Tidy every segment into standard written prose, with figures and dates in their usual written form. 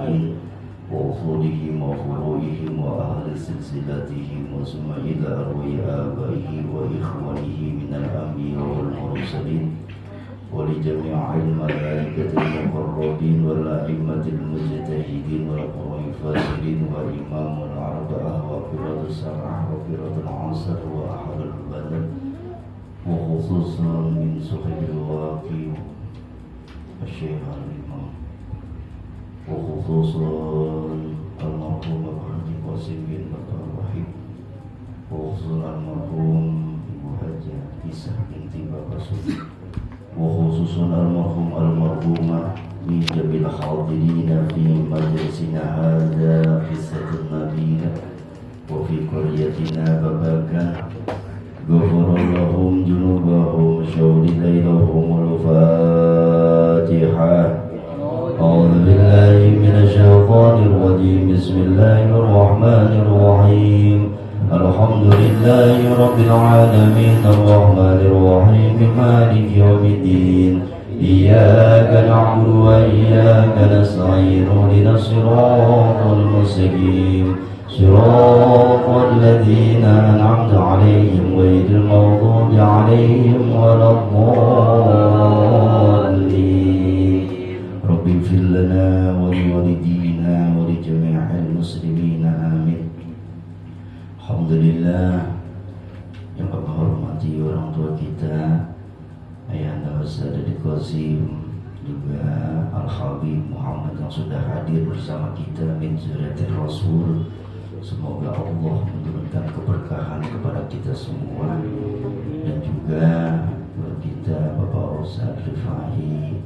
أجمعين وأصولهم وفروعهم وأهل سلسلتهم وثم إلى أرواح آبائه وإخوانه من الأنبياء والمرسلين ولجميع الملائكة المقربين والأئمة المجتهدين والقراء الفاسدين وإمام الأربعة وقراءة السبعة وقراءة العصر وأحد البدر وخصوصا من صحيح الواقي الشيخ الإمام وخصوصا المرحوم الحاج قاسم بن بكر الرحيم وخصوصا المرحوم Ibu Haja Isah binti Bapak Sudi وخصوصا المرحوم المرحومة من جميع الحاضرين في مجلسنا هذا قصة النبي وفي قريتنا بباكا غفر لهم ذنوبهم شهد ليلهم الفاتحة أعوذ بالله من الشيطان الرجيم بسم الله الرحمن الرحيم الحمد لله رب العالمين الرحمن الرحيم مالك يوم الدين إياك نعبد وإياك نستعين اهدنا الصراط المستقيم صراط الذين أنعمت عليهم غير المغضوب عليهم ولا الضالين رب اغفر لنا ولوالدينا ولجميع المسلمين آمين. Alhamdulillah, yang kami hormati orang tua kita, Ayahanda Ustaz Dede Qasim, juga Al-Habib Muhammad yang sudah hadir bersama kita min zuriatir Rasul. Semoga Allah menurunkan keberkahan kepada kita semua, dan juga kita Bapak Ustaz Rifai,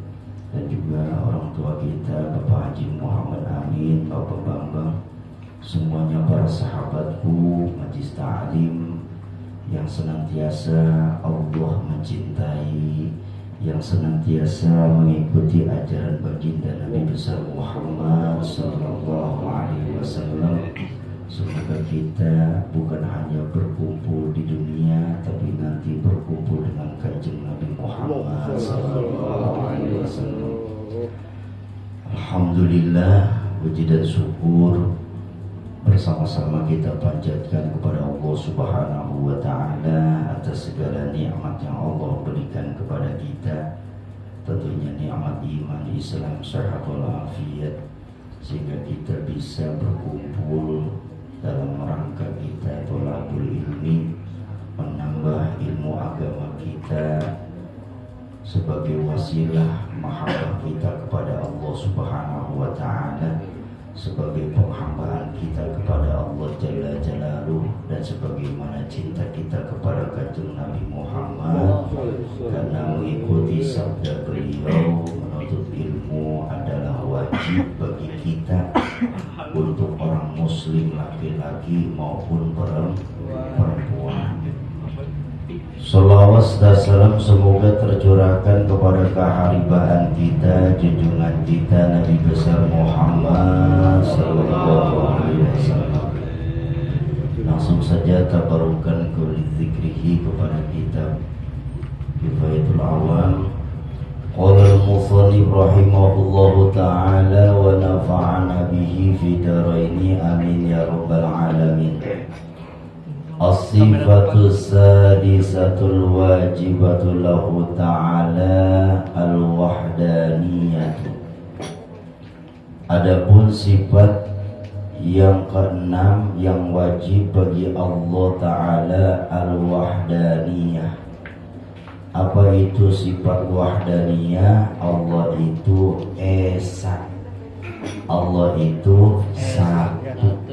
dan juga orang tua kita Bapak Haji Muhammad Amin, Bapak Bambang, semuanya para sahabatku majlis ta'lim yang senantiasa Allah mencintai, yang senantiasa mengikuti ajaran baginda Nabi besar Muhammad sallallahu alaihi wasallam. Semoga kita bukan hanya berkumpul di dunia, tapi nanti berkumpul dengan kanjeng Nabi Muhammad sallallahu alaihi wasallam. Alhamdulillah, puji dan syukur bersama-sama kita panjatkan kepada Allah Subhanahu wa Ta'ala atas segala nikmat yang Allah berikan kepada kita, tentunya nikmat iman, Islam, sehat walafiat, sehingga kita bisa berkumpul dalam rangka kita thalabul ilmi, menambah ilmu agama kita sebagai wasilah mahabbah kita kepada Allah Subhanahu wa Ta'ala, sebagai penghambaan kita kepada Allah Jalla Jalaluh, dan sebagaimana cinta kita kepada kanjeng Nabi Muhammad, karena mengikuti sabda beliau, menuntut ilmu adalah wajib bagi kita untuk orang muslim laki-laki maupun perempuan. Salawat dan salam semoga tercurahkan kepada keharibaan kita, junjungan kita Nabi besar Muhammad sallallahu alaihi wasallam. Langsung saja tabarukan zikrihi kepada kitab Kifayatul Awam. Qala al-musannif rahimahullahu ta'ala wa nafa'ana bihi fi daraini amin ya rabbal alamin. As-sifatu sadisatul wajibatu lahu ta'ala al-wahdaniyatu. Adapun sifat yang keenam yang wajib bagi Allah Ta'ala al-wahdaniyah. Apa itu sifat wahdaniyah? Allah itu esa, Allah itu satu.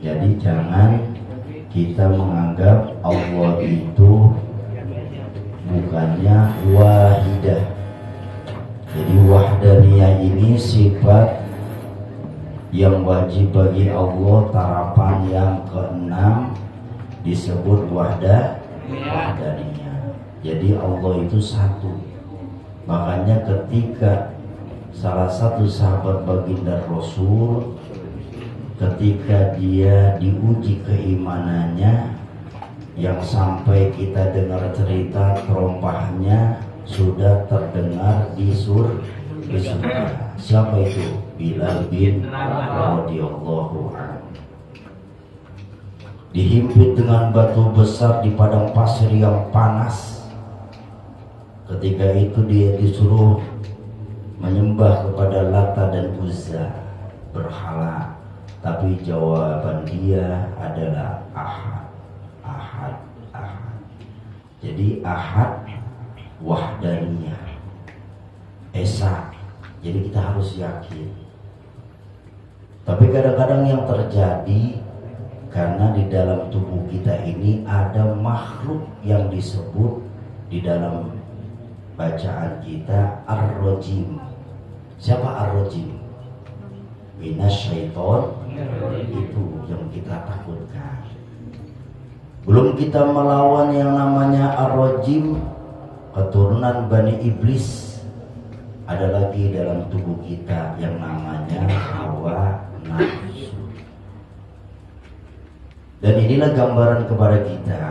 Jadi jangan kita menganggap Allah itu bukannya wahidah. Jadi wahdaniyah ini sifat yang wajib bagi Allah, tarapan yang keenam disebut wahdaniyah. Jadi Allah itu satu. Makanya ketika salah satu sahabat baginda Rasul, ketika dia diuji keimanannya, yang sampai kita dengar cerita terompahnya sudah terdengar di surga. di surga. Siapa itu? Bilal bin radhiyallahu anhu. Dihimpit dengan batu besar di padang pasir yang panas. Ketika itu dia disuruh menyembah kepada Lata dan Uzza, berhala. Tapi jawaban dia adalah Ahad, Ahad, Ahad. Jadi Ahad wahdaniyah, Esa. Jadi kita harus yakin. Tapi kadang-kadang yang terjadi karena di dalam tubuh kita ini ada makhluk yang disebut di dalam bacaan kita ar-rajim. Siapa ar-rajim? Minasyaiton, itu yang kita takutkan. Belum kita melawan yang namanya ar-rajim, keturunan Bani Iblis, ada lagi dalam tubuh kita yang namanya hawa nafsu. Dan inilah gambaran kepada kita,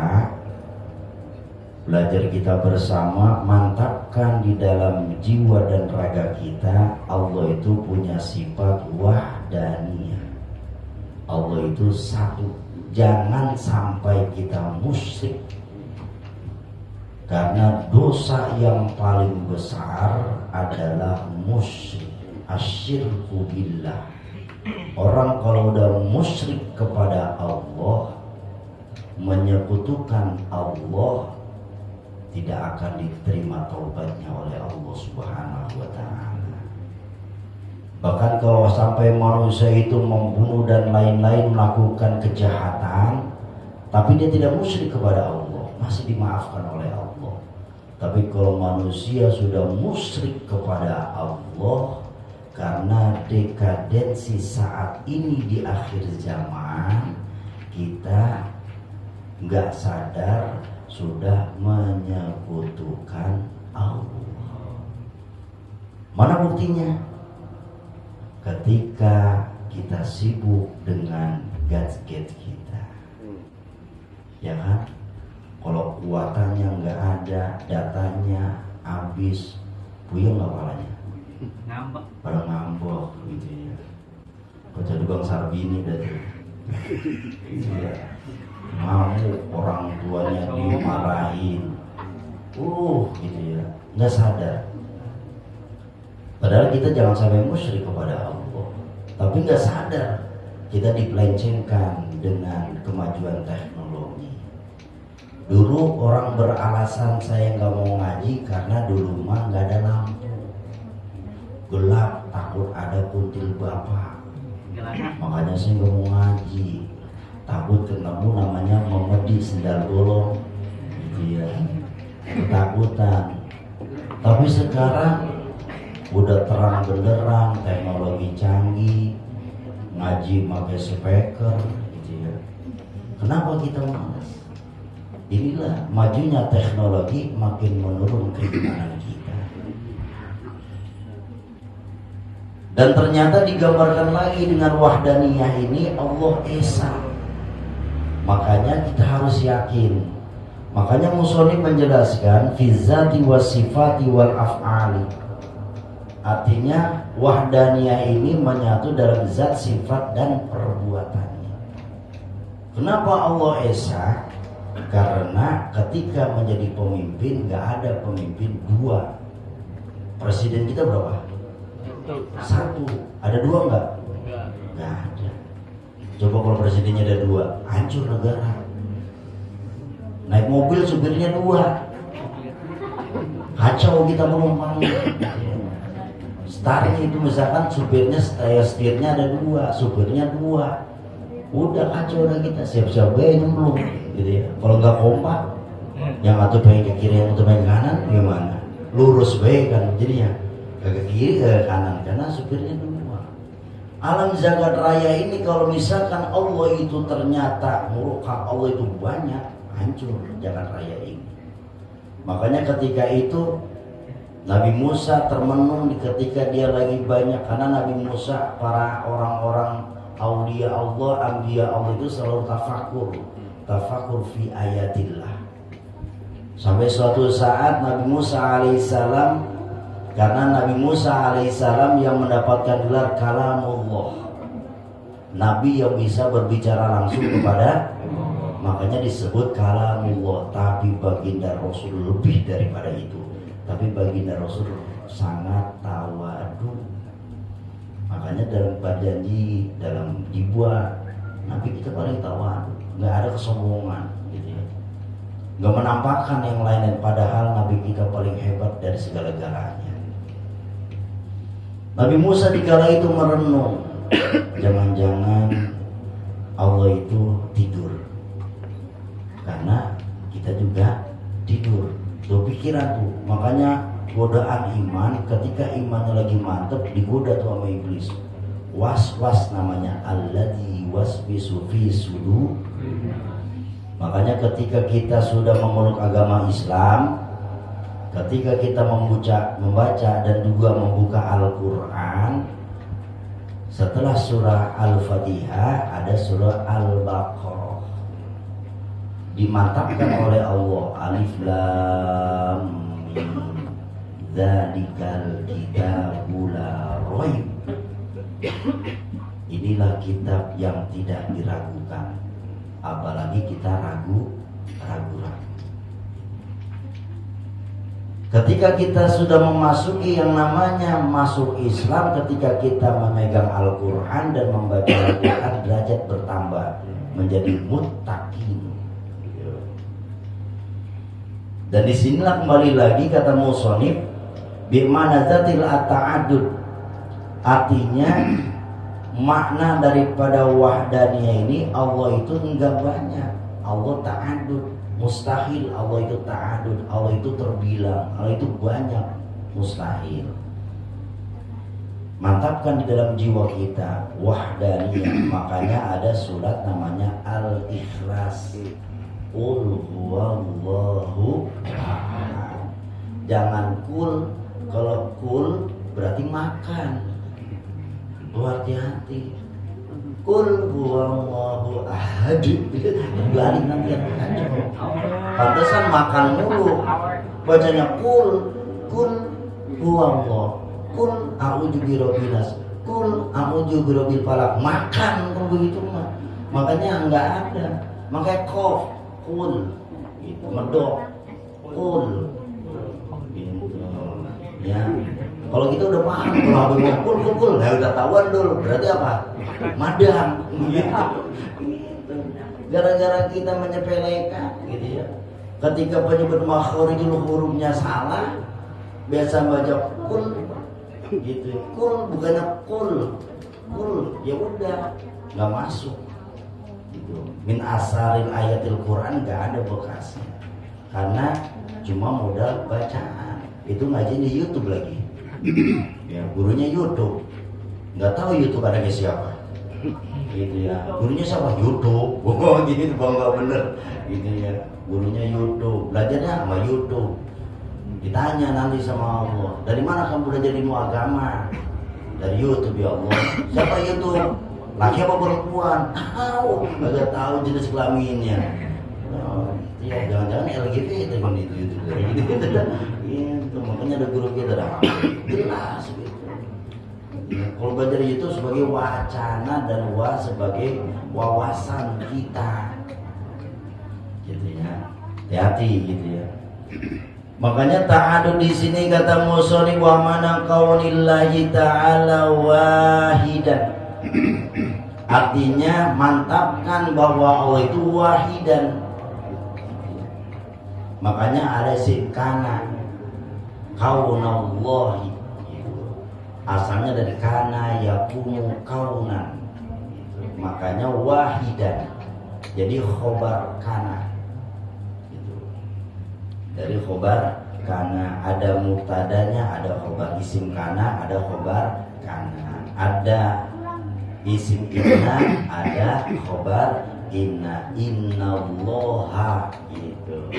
belajar kita bersama, mantapkan di dalam jiwa dan raga kita, Allah itu punya sifat wahdaniyah. Allah itu satu. Jangan sampai kita musyrik. Karena dosa yang paling besar adalah musyrik, asyirku billah. Orang kalau udah musyrik kepada Allah, menyekutukan Allah, tidak akan diterima taubatnya oleh Allah Subhanahu wa ta'ala. Bahkan kalau sampai manusia itu membunuh dan lain-lain, melakukan kejahatan, tapi dia tidak musyrik kepada Allah, masih dimaafkan oleh Allah. Tapi kalau manusia sudah musyrik kepada Allah, karena dekadensi saat ini di akhir zaman, kita nggak sadar sudah menyekutukan Allah. Mana buktinya? Ketika kita sibuk dengan gadget kita, ya kan? Kalau kuatannya nggak ada, datanya habis, puyeng nggak palanya? Ngambek. Pada ngambek gitu ya. Baca dukang Sarbini dari ya. Mau orang tuanya dimarahin, gitu ya, nggak sadar. Padahal kita jangan sampai musyrik kepada Allah, tapi nggak sadar kita dipelencengkan dengan kemajuan teknologi. Dulu orang beralasan saya nggak mau ngaji karena dulu mah nggak ada lampu, gelap, takut ada kuntil bapak, makanya saya nggak mau ngaji, takut ketemu namanya memedi sendal bolong, gitu ya, ketakutan. Tapi sekarang udah terang benderang, teknologi canggih, ngaji pakai speaker, gitu ya. Kenapa kita malas? Inilah majunya teknologi, makin menurun keimanan kita. Dan ternyata digambarkan lagi dengan wahdaniyah ini, Allah Esa. Makanya kita harus yakin. Makanya Musonif menjelaskan fi zati was sifati wal af'ali. Artinya wahdaniyah ini menyatu dalam zat, sifat, dan perbuatannya. Kenapa Allah Esa? Karena ketika menjadi pemimpin, gak ada pemimpin dua. Presiden kita berapa? Satu. Ada dua nggak? Nggak ada. Coba kalau presidennya ada dua, hancur negara. Naik mobil supirnya dua, kacau kita penumpangnya. Startnya itu misalkan supirnya, setirnya ada dua, supirnya dua, udah kacau udah kita, siap-siap gue nyemplung gitu ya. Kalau nggak kompak, yang satu pengen ke kiri, yang satu pengen ke kanan, gimana? Lurus baik kan, jadinya ke kiri ke kanan karena supirnya dua. Alam zakat raya ini kalau misalkan Allah itu ternyata murka, Allah itu banyak, hancur zakat raya ini. Makanya ketika itu Nabi Musa termenung ketika dia lagi banyak, karena Nabi Musa, para orang-orang aulia Allah, anbiya Allah itu selalu tafakur fi ayatillah. Sampai suatu saat Nabi Musa alaihissalam Karena Nabi Musa alaihissalam yang mendapatkan gelar kalamullah, Nabi yang bisa berbicara langsung kepada, makanya disebut kalamullah. Tapi baginda Rasul lebih daripada itu. Tapi baginda Rasul sangat tawadu. Makanya dalam berjanji, dalam dibuat, Nabi kita paling tawadu, nggak ada kesombongan, gitu ya. Nggak menampakkan yang lain, padahal Nabi kita paling hebat dari segala-galanya. Nabi Musa di kala itu merenung, jangan-jangan Allah itu tidur, karena kita juga tidur. Tuh pikiran tuh, makanya godaan iman, ketika imannya lagi mantep digoda tuh sama iblis. Was-was namanya, alladzi waswisu fi sudur. Makanya ketika kita sudah memeluk agama Islam, ketika kita membaca dan juga membuka Al-Quran, setelah surah Al-Fatihah ada surah Al-Baqarah, dimantapkan oleh Allah, alif lam mim dzalikal kitabu la raib. Inilah kitab yang tidak diragukan, apalagi kita ragu-ragu. Ketika kita sudah memasuki yang namanya masuk Islam, ketika kita memegang Al-Quran dan membaca Al-Quran, derajat bertambah menjadi muttaqin. Dan disinilah kembali lagi kata musonif, bimana zatil at-ta'adud, artinya makna daripada wahdaniyah ini, Allah itu enggak banyak, Allah ta'adud. Mustahil Allah itu ta'adud, Allah itu terbilang, Allah itu banyak, mustahil. Mantapkan di dalam jiwa kita wahdaniyah. Makanya ada surat namanya Al-Ikhlas. Qul huwallahu ahad. Jangan kul, kalau kul berarti makan. Hati-hati. Qul huwallahu ahad. Balik nanti yang kacau. Pantesan makan mulu. Bacanya kul huwallahu. Kul a'udzu birabbil nas. Kul a'udzu birabbil falaq. Makan kalau begitu mah. Makanya enggak ada. Makanya kof, kul. Itu medok. Kul. Gitu. Ya. Kalau kita udah paham, kalau habis ngomong kul, ya udah tahuan dulu. Berarti apa? Madang, gitu. Gara-gara kita menyepelekan, gitu ya. Ketika penyebut makhorijul hurufnya salah, biasa baca kul, gitu. Kul bukannya kul, ya udah, nggak masuk. Gitu. Min asalil ayatil Quran nggak ada bekasnya, karena cuma modal bacaan. Itu ngaji di YouTube lagi. Ya, gurunya YouTube, nggak tahu YouTube ada siapa, gitu ya. Gurunya siapa? YouTube. Oh, gitu bangga bener, gitu ya. Gurunya YouTube, belajarnya sama YouTube. Ditanya nanti sama Allah, dari mana kamu belajar ilmu agama? Dari YouTube ya Allah. Siapa YouTube? Laki apa perempuan? Tahu, nggak tahu jenis kelaminnya. Oh, ya, jangan-jangan LGBT kan itu YouTube. Itu makanya ada guru kita dah jelas gitu. Ya, kalau belajar itu sebagai wacana dan sebagai wawasan kita, gitu ya. Hati-hati gitu ya. Makanya ta'adud di sini kata musonif wa mana kaunillahi ta'ala wahidan. Artinya mantapkan bahwa Allah itu wahidan. Makanya ada sikana kaunallahi, asalnya dari kana yakunu kaunan, makanya wahidan, jadi khobar kana, dari khobar kana ada mubtadanya, ada khobar isim kana, ada khobar kana, ada isim inna, ada khobar inna, innallaha gitu.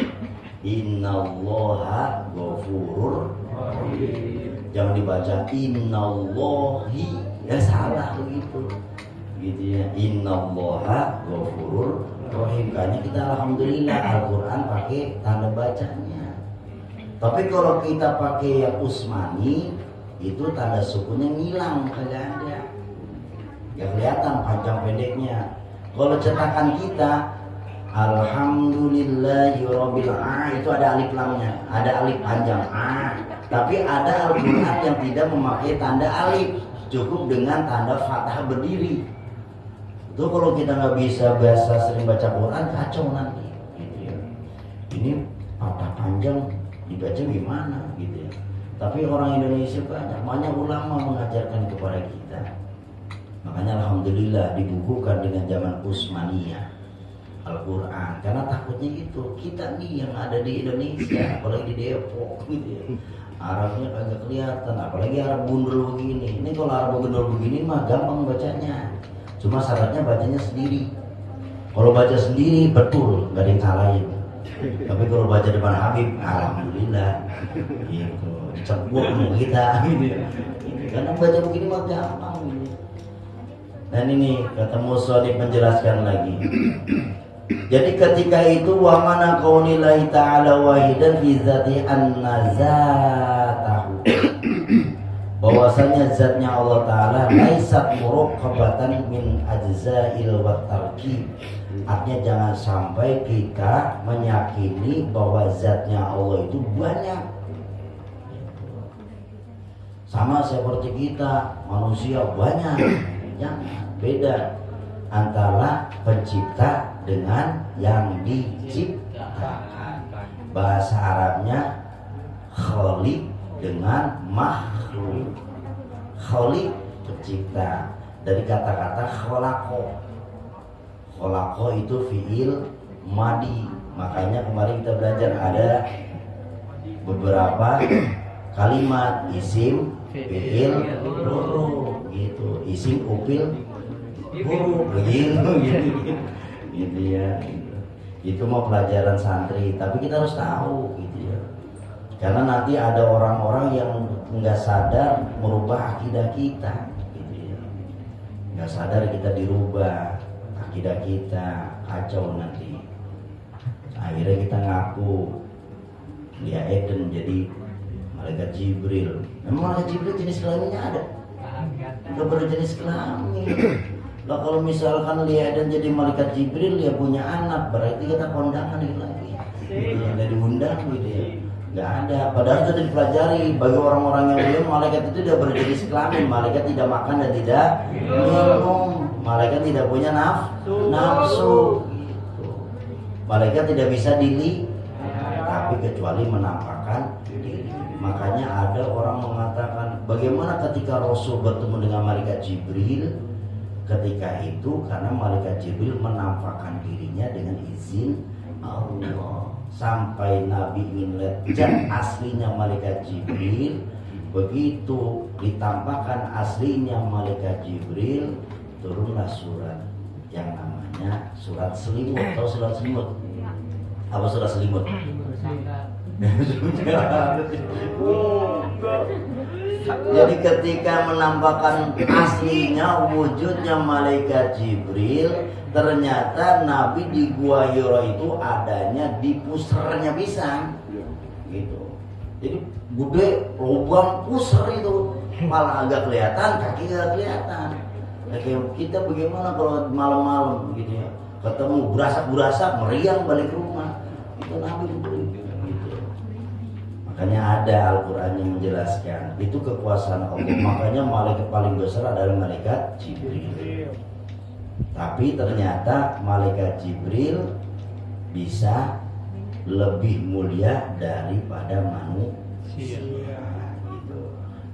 Innallaha ghafurur rahim. Jangan dibaca innallahi, ya salah begitu. Gitu ya. Innallaha ghafurur rahim. Karena kita alhamdulillah Al-Qur'an pakai tanda bacanya. Tapi kalau kita pakai yang Utsmani itu tanda sukunnya ngilang, kagak ada. Ya kelihatan panjang pendeknya. Kalau cetakan kita Alhamdulillahirabbil alamin itu ada alif lamnya, ada alif panjang a. Tapi ada Al-Qur'an yang tidak memakai tanda alif, cukup dengan tanda fathah berdiri. Itu kalau kita nggak bisa bahasa sering baca Quran kacau nanti. Gitu ya. Ini fathah panjang dibaca gimana gitu ya. Tapi orang Indonesia banyak ulama mengajarkan kepada kita. Makanya alhamdulillah dibukukan dengan zaman Utsmaniyah Al-Quran, karena takutnya itu kita nih yang ada di Indonesia, apalagi di Depok gitu ya, Arabnya kagak kelihatan, apalagi Arab gundul begini. Ini kalau Arab gundul begini mah gampang bacanya, cuma syaratnya bacanya sendiri. Kalau baca sendiri betul nggak ada yang kalahin. Tapi kalau baca depan Habib, alhamdulillah gitu, dicebur kita gitu ya. Karena baca begini mah gampang gitu. Dan ini kata Musonif menjelaskan lagi. Jadi ketika itu wa mana qaunillahi ta'ala wahidan fi dzati annazatahu, bahwasanya zatnya Allah taala laisat muraqqabatan min ajza'il wa tarki. Artinya jangan sampai kita meyakini bahwa zatnya Allah itu banyak. Sama seperti kita manusia banyak. Jangan, beda antara pencipta dengan yang diciptakan. Bahasa Arabnya khaliq dengan makhluk. Khaliq pencipta, dari kata-kata khalaqo. Khalaqo itu fiil madi. Makanya kemarin kita belajar ada beberapa kalimat isim, fiil, huruf gitu. Isim, upil, huruf begitu gitu ya. Itu mau pelajaran santri, tapi kita harus tahu gitu ya. Karena nanti ada orang-orang yang nggak sadar merubah akidah kita gitu ya. Nggak sadar kita dirubah akidah kita, kacau nanti. Akhirnya kita ngaku dia Eden jadi malaikat Jibril. Memang malaikat Jibril jenis kelaminnya ada? Nggak berjenis kelamin. Nah kalau misalkan Lia dan jadi malaikat Jibril dia punya anak, berarti kita kondangan gitu lagi. Ada diundang gitu ya. Nggak ada. Padahal sudah dipelajari bagi orang-orang yang belum, malaikat itu tidak berjenis kelamin. Malaikat tidak makan dan tidak minum. Malaikat tidak punya nafsu. Gitu. Malaikat tidak bisa dilihat, tapi kecuali menampakkan diri. Makanya ada orang mengatakan, bagaimana ketika Rasul bertemu dengan malaikat Jibril? Ketika itu karena malaikat Jibril menampakkan dirinya dengan izin Allah. Sampai Nabi melihat aslinya malaikat Jibril, begitu ditampakkan aslinya malaikat Jibril, turunlah surat yang namanya surat selimut. Atau surat selimut? Apa surat selimut? Jadi ketika menampakkan aslinya wujudnya malaikat Jibril, ternyata Nabi di Gua Hira itu adanya di pusernya pisang gitu. Jadi gede lubang puser itu, malah agak kelihatan, kaki agak kelihatan. Nah, kita bagaimana kalau malam-malam gitu ya, ketemu berasak-berasak meriang balik rumah, itu Nabi gitu. Makanya ada Al-Quran yang menjelaskan itu kekuasaan Allah. Makanya malaikat paling besar adalah malaikat Jibril. Tapi ternyata malaikat Jibril bisa lebih mulia daripada manusia. Gitu.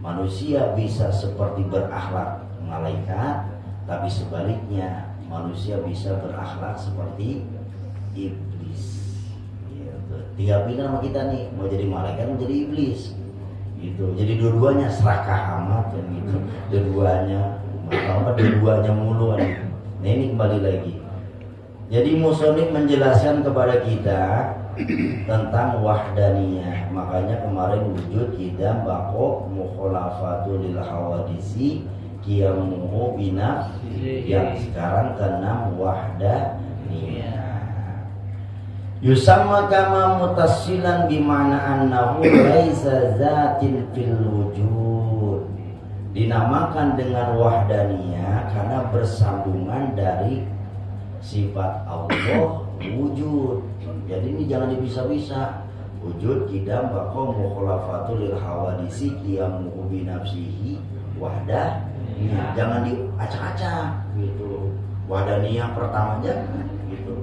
Manusia bisa seperti berakhlak malaikat, tapi sebaliknya manusia bisa berakhlak seperti iblis. Tinggal pilih sama kita nih, mau jadi malaikat mau jadi iblis gitu. Jadi dua-duanya serakah amat kan gitu. Dua-duanya mulu gitu. Nah ini kembali lagi. Jadi Musonif menjelaskan kepada kita tentang wahdaniyah. Makanya kemarin wujud idam bako mukhalafatu lil hawadisi qiyamuhu bina, yang sekarang keenam wahdaniyah. Yusamma kama mutassilan bimana annahu laisa zatin fil wujud. Dinamakan dengan wahdaniyah karena bersambungan dari sifat Allah wujud. Jadi ini jangan dipisah-pisah. Wujud kidam baqo mukhalafatu lil hawadisi qiyamu bi nafsihi wahdaniyah. Jangan diacak-acak gitu. Wahdaniyah pertama jangan gitu.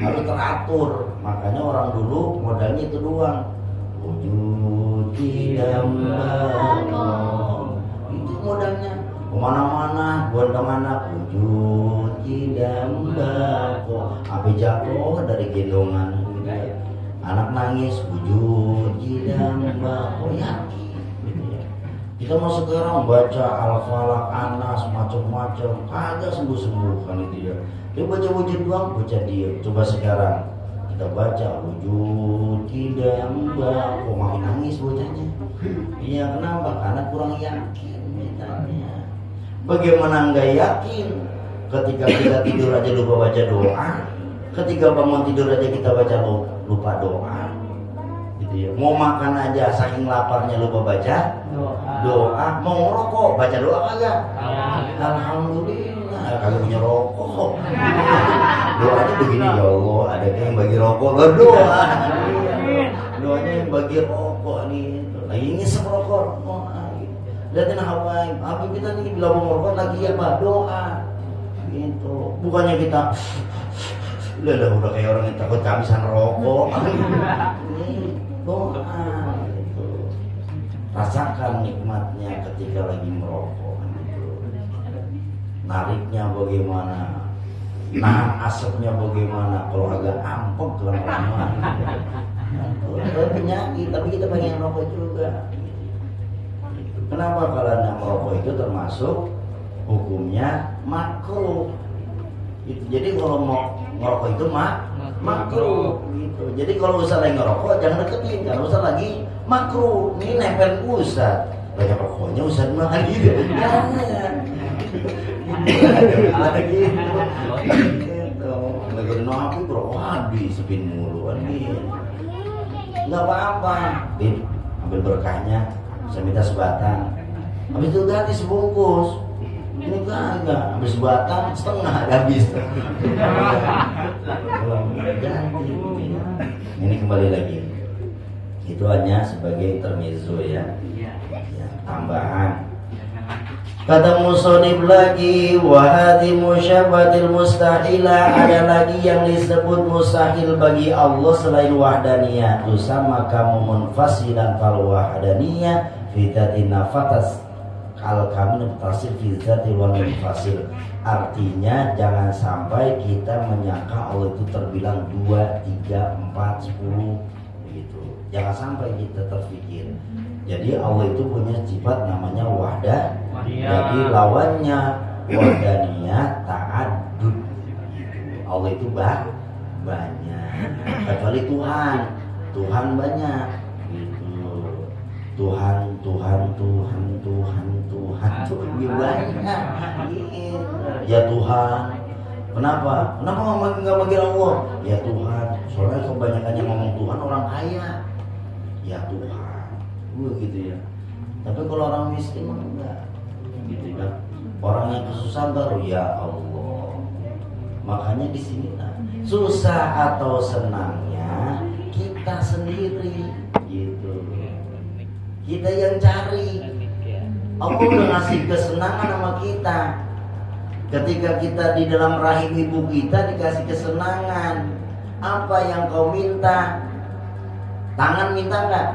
Harus teratur. Makanya orang dulu modalnya itu doang. Wujud kidam baqo. Itu modalnya. Kemana-mana, buat kemana, wujud kidam baqo. Api jatuh dari gendongan gitu ya. Anak nangis, wujud kidam baqo. Yakin gitu ya. Kita mau sekarang baca Al-Falaq, Anas, macam-macam, kagak sembuh-sembuh kan itu ya. Dia baca wujud doang, baca dia. Coba sekarang kita baca wujud kidam baqo, makin nangis bocahnya. Iya, kenapa? Karena kurang yakin mintanya. Bagaimana enggak yakin ketika kita tidur aja lupa baca doa, ketika bangun tidur aja kita baca lupa doa gitu ya. Mau makan aja saking laparnya lupa baca doa. Mau ngerokok baca doa kagak? Alhamdulillah kagak punya rokok. Doanya begini, ya Allah ada yang bagi rokok berdoa. Doanya yang bagi rokok nih. Lagi ngisep rokok. Lihatin Hawaii, Habib kita nih bila mau merokok lagi apa? Doa gitu. Bukannya kita udah kayak orang yang takut kehabisan rokok. Ini doa gitu. Rasakan nikmatnya ketika lagi merokok gitu. Nariknya bagaimana, nahan asapnya bagaimana. Kalau agak ampek lama-lama gitu. Penyakit, tapi kita pengen rokok juga. Kenapa? Karena merokok itu termasuk hukumnya makruh. Gitu. Jadi kalau mau ngerokok itu makruh. Gitu. Jadi kalau Ustaz lagi ngerokok jangan deketin, karena Ustaz lagi makruh. Ini nempel Ustaz. Banyak rokoknya Ustaz mah gitu. Jangan. Lagi gitu. Lagi nabi rokok habis sepin mulu kan gitu. Enggak apa-apa. Ambil berkahnya. Saya minta sebatang, habis itu ganti sebungkus. Ini kagak, habis sebatang setengah habis. Ganti. Ini kembali lagi. Itu hanya sebagai intermezzo ya, tambahan. Kata musonib lagi, wahadi musyabatil mustahila, ada lagi yang disebut mustahil bagi Allah selain wahdaniyah. Itu sama kamu munfasilan fal wahdaniyah fitatin nafatas kalau kami nafasir fitati wal munfasil. Artinya jangan sampai kita menyangka Allah itu terbilang 2, 3, 4, 10 begitu. Jangan sampai kita terpikir. Jadi Allah itu punya sifat namanya wahdah. Jadi lawannya wahdaniyah ta'addud. Allah itu banyak. Kecuali Tuhan banyak. Tuhan lebih banyak. Ya Tuhan. Kenapa nggak manggil Allah? Ya Tuhan. Soalnya kebanyakan yang ngomong Tuhan orang kaya. Ya Tuhan. Begitu ya. Tapi kalau orang miskin enggak. Gitu kan. Orang yang kesusahan baru ya Allah. Makanya di sini susah atau senangnya kita sendiri gitu. Kita yang cari. Allah udah ngasih kesenangan sama kita. Ketika kita di dalam rahim ibu kita dikasih kesenangan. Apa yang kau minta? Tangan minta enggak?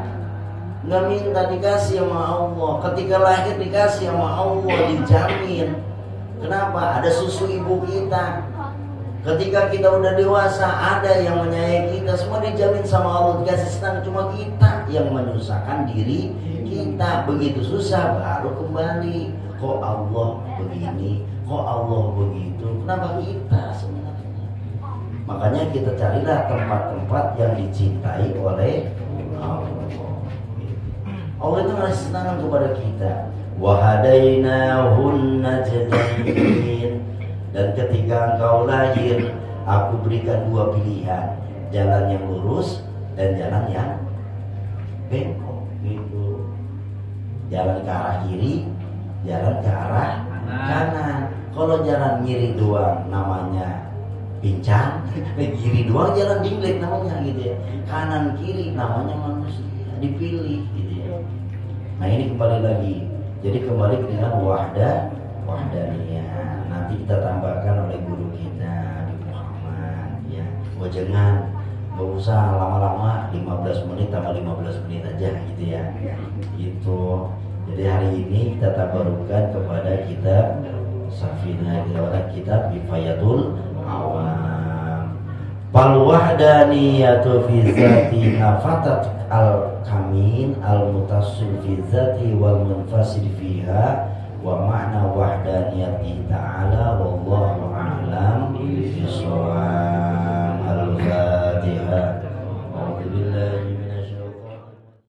Enggak minta, dikasih sama Allah. Ketika lahir dikasih sama Allah, dijamin. Kenapa? Ada susu ibu kita. Ketika kita udah dewasa, ada yang menyayangi kita. Semua dijamin sama Allah, dikasih senang. Cuma kita yang menyusahkan diri kita. Begitu susah baru kembali. Kok Allah begini, kok Allah begitu. Kenapa kita sebenarnya? Makanya kita carilah tempat-tempat yang dicintai oleh Allah. Allah itu ngasih senangan kepada kita. Wahadainahun najdain. Dan ketika engkau lahir, aku berikan 2 pilihan. jalan yang lurus dan jalan yang bengkok gitu. Jalan ke arah kiri, jalan ke arah kanan. Kalau jalan kiri doang namanya pincang, kiri doang jalan dinglek namanya gitu ya. Kanan kiri namanya manusia dipilih gitu ya. Nah ini kembali lagi. Jadi kembali dengan wahdaniyah. Nanti kita tambahkan oleh guru kita di Muhammad ya. Jangan gak usah lama-lama, 15 menit tambah 15 menit aja gitu ya. Gitu. Jadi hari ini kita tabarukan kepada kitab Safina kitab Bifayatul Awam. Fal wahdaniyatu fi zati nafatat al kamin al mutassil fi zati wal munfasil fiha wa ma'na wahdaniyati ta'ala wallahu a'lam bishawab. Al-Fatihah.